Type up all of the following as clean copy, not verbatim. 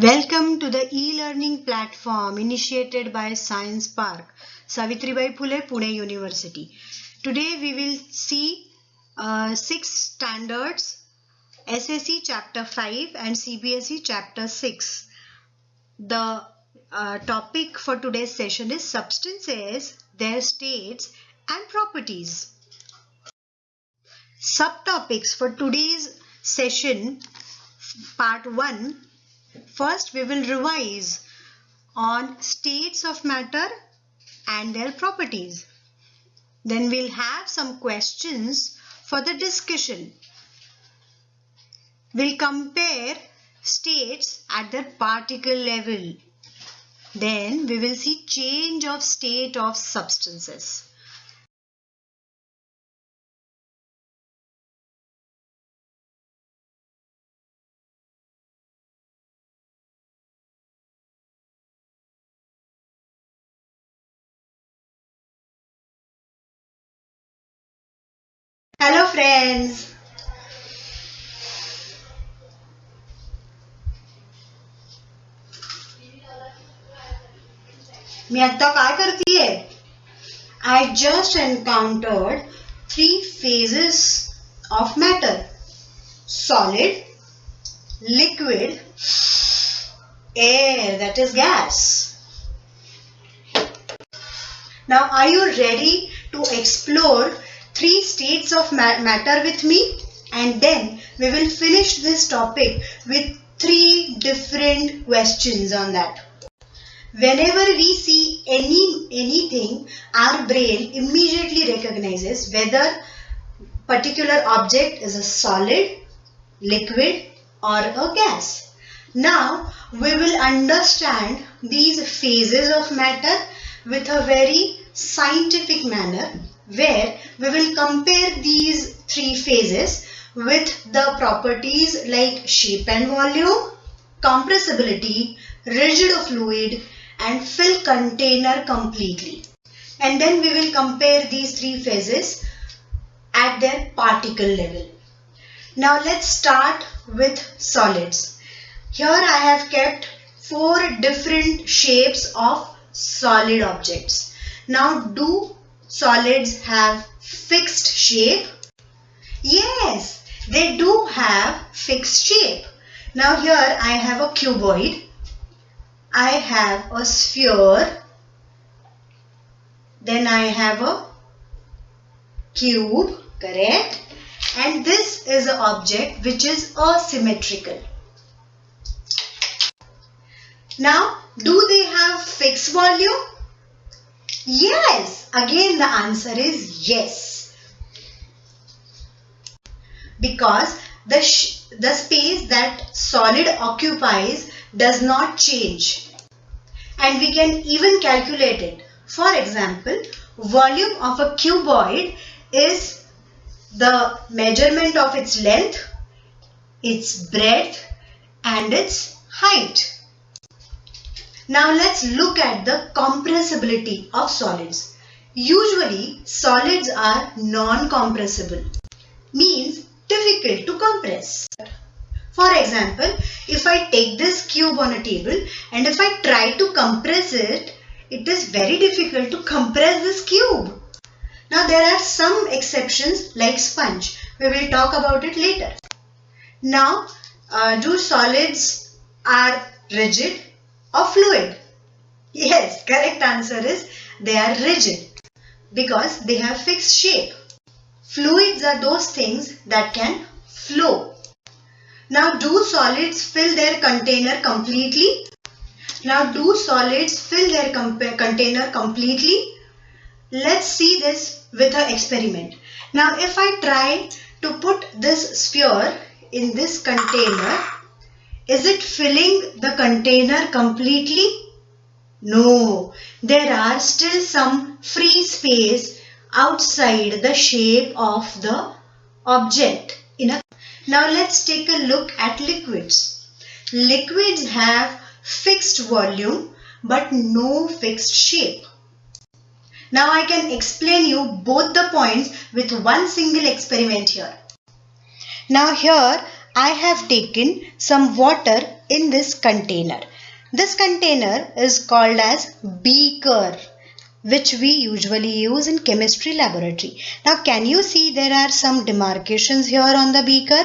Welcome to the e-learning platform initiated by Science Park, Savitribai Phule, Pune University. Today we will see 6 standards, SSC Chapter 5 and CBSE Chapter 6. The topic for today's session is substances, their states and properties. Subtopics for today's session, part 1. First, we will revise on states of matter and their properties. Then we'll have some questions for the discussion. We'll compare states at their particle level. Then we will see change of state of substances. Hello friends. मी आता काय करतीये? I just encountered 3 phases of matter: solid, liquid, air, that is gas. Now are you ready to explore 3 states of matter with me? And then we will finish this topic with 3 different questions on that. Whenever we see anything, our brain immediately recognizes whether particular object is a solid, liquid or a gas. Now we will understand these phases of matter with a very scientific manner, where we will compare these 3 phases with the properties like shape and volume, compressibility, rigid of fluid and fill container completely. And then we will compare these 3 phases at their particle level. Now let's start with solids. Here I have kept 4 different shapes of solid objects. Now do solids have fixed shape? Yes, they do have fixed shape. Now here I have a cuboid, I have a sphere, then I have a cube, correct? And this is an object which is asymmetrical. Now, do they have fixed volume? Yes, again the answer is yes. Because the space that solid occupies does not change. And we can even calculate it. For example, volume of a cuboid is the measurement of its length, its breadth and its height. Now let's look at the compressibility of solids. Usually solids are non-compressible, means difficult to compress. For example, if I take this cube on a table and if I try to compress it, it is very difficult to compress this cube. Now there are some exceptions like sponge. We will talk about it later. Now, do solids are rigid or fluid? Yes, correct answer is they are rigid because they have fixed shape. Fluids are those things that can flow. Now do solids fill their container completely? Now do solids fill their container completely? Let's see this with an experiment. Now if I try to put this sphere in this container, is it filling the container completely? No, there are still some free space outside the shape of the object. Now let's take a look at liquids. Liquids have fixed volume but no fixed shape. Now I can explain you both the points with one single experiment here. Now here I have taken some water in this container. This container is called as beaker, which we usually use in chemistry laboratory. Now can you see there are some demarcations here on the beaker?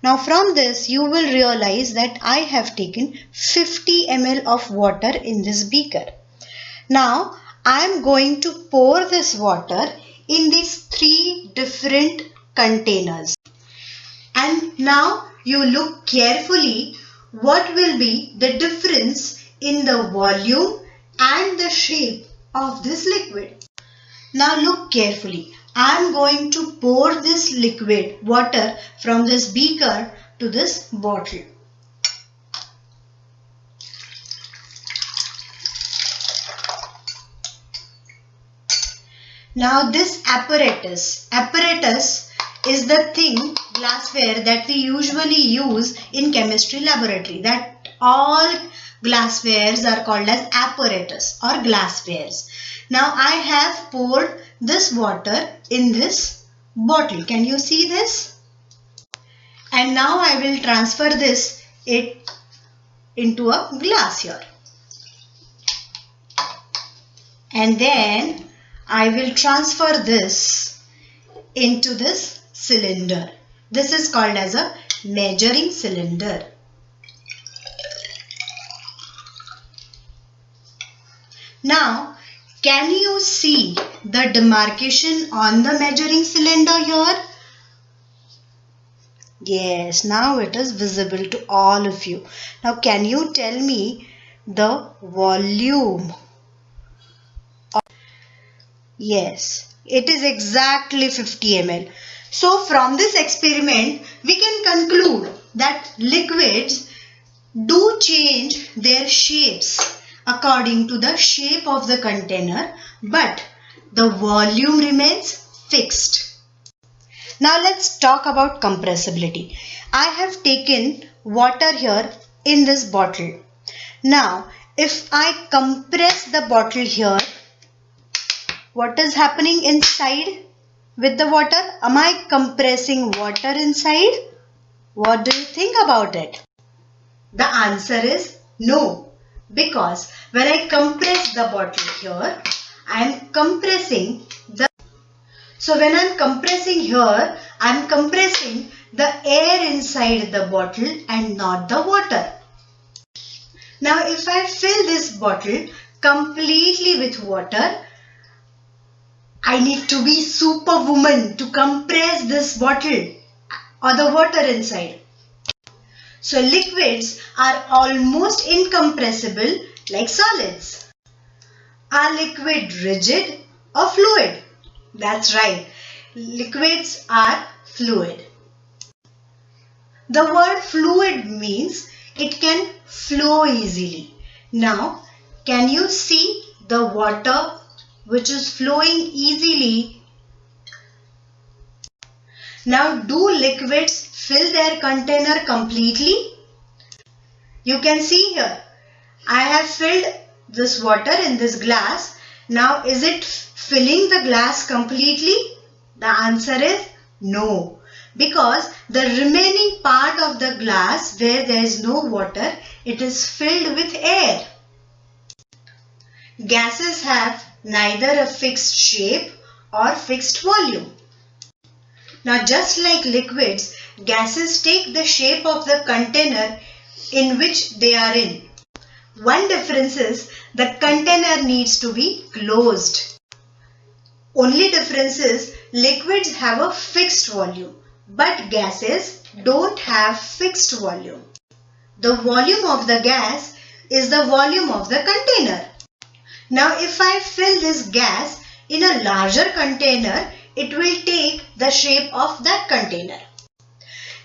Now from this you will realize that I have taken 50 ml of water in this beaker. Now I am going to pour this water in these 3 different containers. And now you look carefully what will be the difference in the volume and the shape of this liquid. Now look carefully. I am going to pour this liquid water from this beaker to this bottle. Now this apparatus is the thing, glassware, that we usually use in chemistry laboratory. That all glasswares are called as apparatus or glasswares. Now I have poured this water in this bottle. Can you see this? And now I will transfer this into a glass here. And then I will transfer this into this cylinder. This is called as a measuring cylinder. Now, can you see the demarcation on the measuring cylinder here? Yes, now it is visible to all of you. Now, can you tell me the volume? Yes, it is exactly 50 ml. So from this experiment, we can conclude that liquids do change their shapes according to the shape of the container, but the volume remains fixed. Now let's talk about compressibility. I have taken water here in this bottle. Now, if I compress the bottle here, what is happening inside with the water? Am I compressing water inside? What do you think about it? The answer is no, because when I compress the bottle here, I am compressing the... So when I am compressing here, I am compressing the air inside the bottle and not the water. Now if I fill this bottle completely with water, I need to be superwoman to compress this bottle or the water inside. So liquids are almost incompressible like solids. Are liquid rigid or fluid? That's right. Liquids are fluid. The word fluid means it can flow easily. Now, can you see the water which is flowing easily? Now, do liquids fill their container completely? You can see here, I have filled this water in this glass. Now, is it filling the glass completely? The answer is no, because the remaining part of the glass where there is no water, it is filled with air. Gases have neither a fixed shape or fixed volume. Now just like liquids, gases take the shape of the container in which they are in. One difference is the container needs to be closed. Only difference is liquids have a fixed volume, but gases don't have fixed volume. The volume of the gas is the volume of the container. Now if I fill this gas in a larger container, it will take the shape of that container.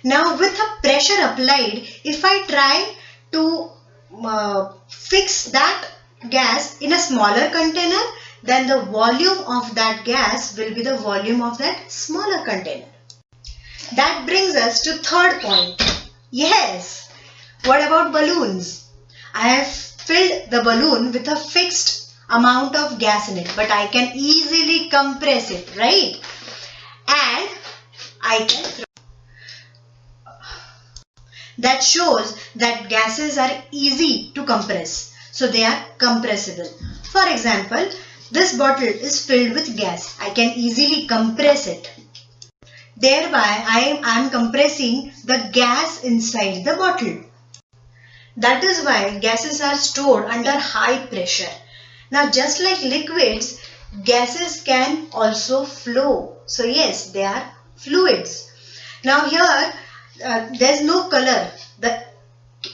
Now with a pressure applied, if I try to fix that gas in a smaller container, then the volume of that gas will be the volume of that smaller container. That brings us to third point. Yes, what about balloons? I have filled the balloon with a fixed amount of gas in it, but I can easily compress it, right? And I can throw. That shows that gases are easy to compress. So they are compressible. For example, this bottle is filled with gas. I can easily compress it. Thereby, I am compressing the gas inside the bottle. That is why gases are stored under high pressure. Now, just like liquids, gases can also flow. So yes, they are fluids. Now here, there is no color. The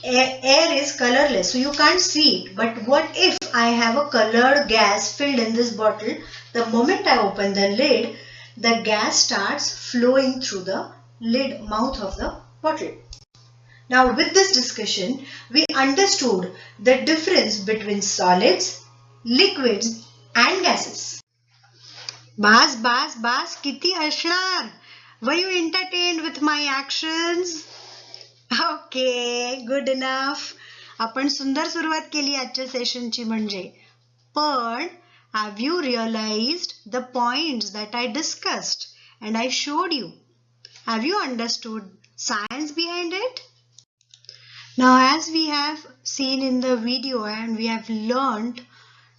air is colorless, so you can't see it. But what if I have a colored gas filled in this bottle? The moment I open the lid, the gas starts flowing through the lid mouth of the bottle. Now with this discussion, we understood the difference between solids, liquids and gases. Bas, किती हसणार? Were you entertained with my actions? Okay, good enough. आपण सुंदर सुरुवात केली आजच्या सेशनची म्हणजे. पण have you realized the points that I discussed and I showed you? Have you understood science behind it? Now, as we have seen in the video and we have learned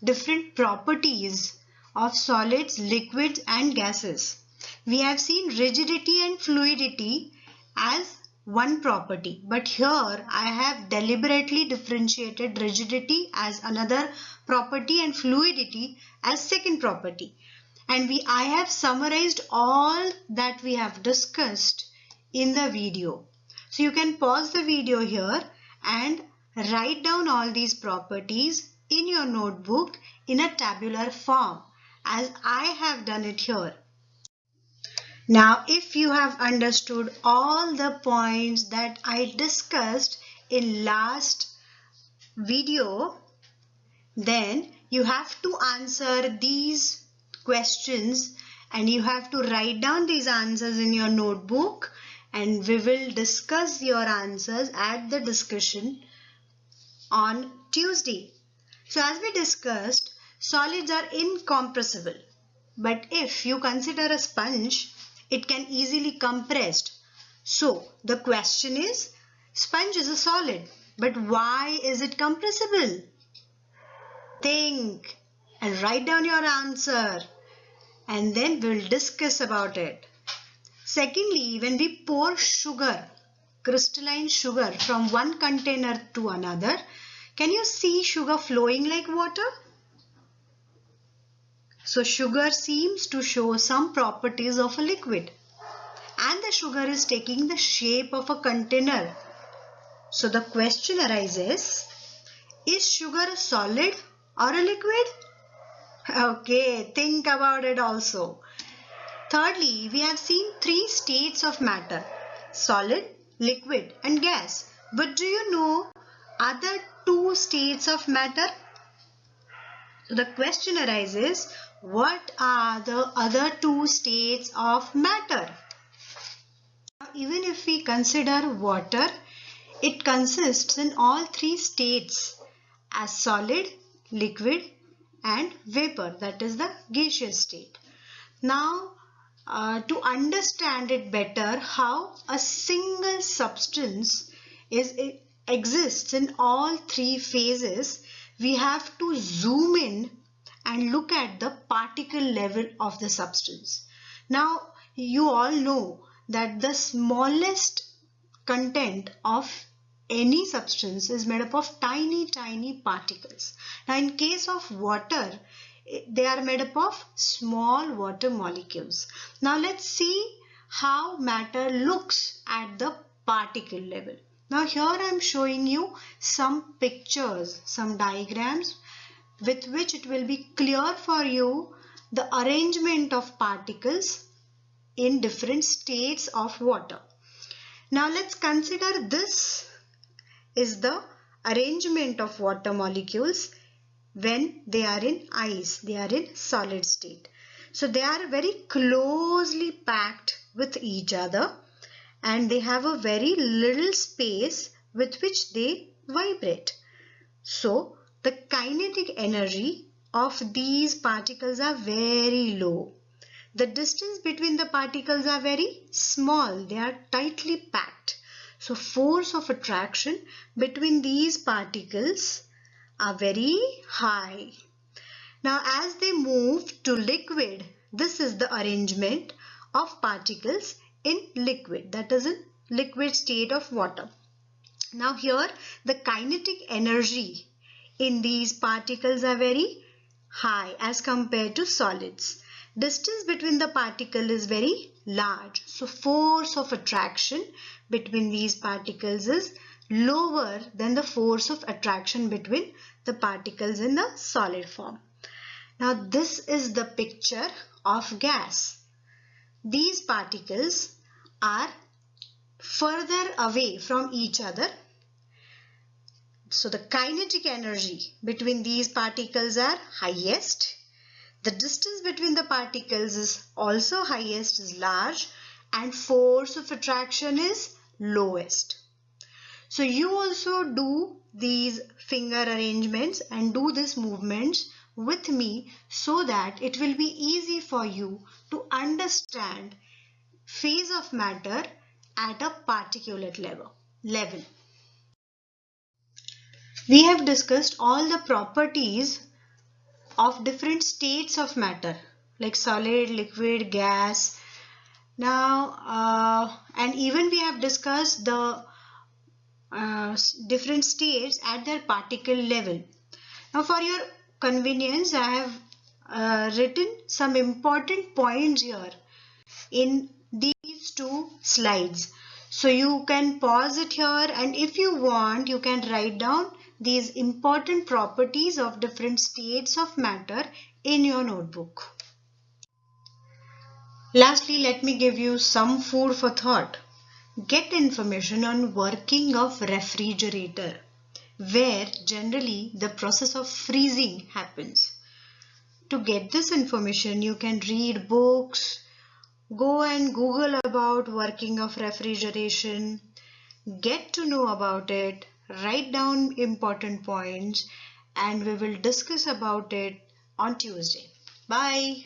different properties of solids, liquids and gases. We have seen rigidity and fluidity as one property, but here I have deliberately differentiated rigidity as another property and fluidity as second property. And I have summarized all that we have discussed in the video. So you can pause the video here and write down all these properties in your notebook in a tabular form as I have done it here. Now, if you have understood all the points that I discussed in last video, then you have to answer these questions and you have to write down these answers in your notebook, and we will discuss your answers at the discussion on Tuesday. So as we discussed, solids are incompressible, but if you consider a sponge, it can easily compressed. So the question is, sponge is a solid, but why is it compressible? Think and write down your answer, and then we'll discuss about it. Secondly, when we pour sugar, crystalline sugar from one container to another, can you see sugar flowing like water? So sugar seems to show some properties of a liquid, and the sugar is taking the shape of a container. So the question arises, is sugar a solid or a liquid? Okay, think about it also. Thirdly, we have seen three states of matter: solid, liquid and gas. But do you know other two states of matter? So the question arises, what are the other two states of matter? Even if we consider water, it consists in all three states as solid, liquid and vapor, that is the gaseous state. Now, to understand it better, how a single substance exists in all three phases, we have to zoom in and look at the particle level of the substance. Now, you all know that the smallest content of any substance is made up of tiny particles. Now, in case of water, they are made up of small water molecules. Now let's see how matter looks at the particle level. Now here I am showing you some pictures, some diagrams with which it will be clear for you the arrangement of particles in different states of water. Now let's consider this is the arrangement of water molecules when they are in ice, they are in solid state. So they are very closely packed with each other and they have a very little space with which they vibrate. So the kinetic energy of these particles are very low. The distance between the particles are very small, they are tightly packed. So force of attraction between these particles are very high. Now as they move to liquid, this is the arrangement of particles in liquid, that is in liquid state of water. Now here the kinetic energy in these particles are very high as compared to solids. Distance between the particle is very large. So force of attraction between these particles is lower than the force of attraction between the particles in the solid form. Now this is the picture of gas. These particles are further away from each other. So the kinetic energy between these particles are highest. The distance between the particles is also highest, is large, and force of attraction is lowest. So you also do these finger arrangements and do these movements with me so that it will be easy for you to understand phase of matter at a particulate level. We have discussed all the properties of different states of matter like solid, liquid, gas. Now, and even we have discussed the different states at their particle level. Now, for your convenience, I have written some important points here in these two slides. So you can pause it here, and if you want, you can write down these important properties of different states of matter in your notebook. Lastly, let me give you some food for thought. Get information on working of refrigerator, where generally the process of freezing happens. To get this information, you can read books, go and Google about working of refrigeration, get to know about it, write down important points, and we will discuss about it on Tuesday. Bye.